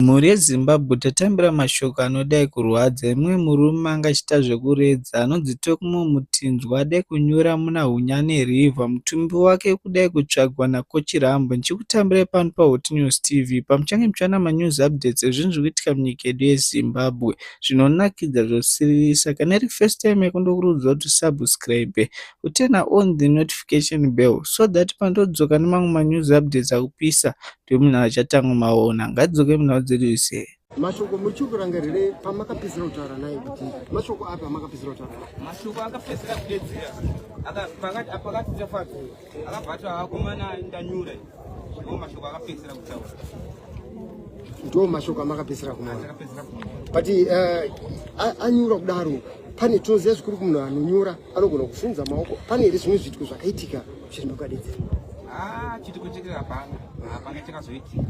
Mhuri yeZimbabwe tatambira mashoko anodai kurwadza. Mumwe murume angachiita zvekuredza anonzi Tokmo Mutinzwa adai kunyura muna Hunyane River. Mutumbi wake kudai kutsvagwa naKochirambo. Ndichikutambirai pano paHot News TV. Pamuchange muchiwana manews updates ezvinhu zviri kuitika munyika yedu yeZimbabwe. Zvinonakidza zvosiririsa. Kana iri first time yako ndokurudzira kuti subscribe uturn on the notification bell so that pandodzoka nemamwe manews updates akupisa munhu achatanga maona. Ngadzoke munhau dzedu ise. Mashoko muchikurangarire pamakapedzera kutaura naye kuti mashoko apa amakapedzera kutaura mashoko akapedzera kudedzera pakati tafadza akabvata akomana ndanyura ndo mashoko akapedzera kutaura ndo mashoko amakapedzera kumana but anyura kudaro pane toziya zvikuru kumunhu anonyura anogona kusunza maoko pane here zvimwe zviitiko zvakaitika zviri makadedzera chitiko chekera hapana chakazoitika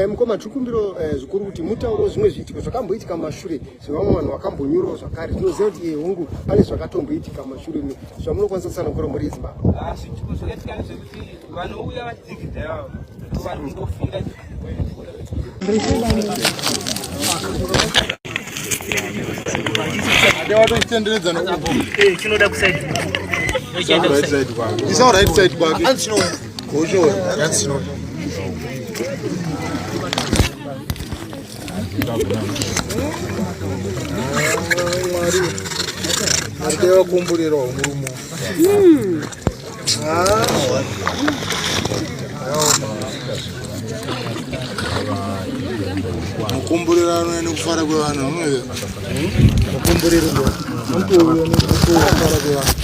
mukoma tikumbiro zvikuru kuti mutauro zvimwe zviitiko zvakamboitika mumashure zvevamwe vanhu vakambonyurawo zvakare tinoziva kuti hongu pane zvakatomboitika mumashure zvamunokwanisa kusana kukora muri Zimbabwe zvitiko zvakaitika nezvekuti vanouya vadzigidza vanongofira watozvitenderedza chinoda kusaidi right side kwake Adeo kumbulira umurumo. Mukumbulira ano kufara kwevanhu. Mukumbulira ndo. Mukufara kwevanhu.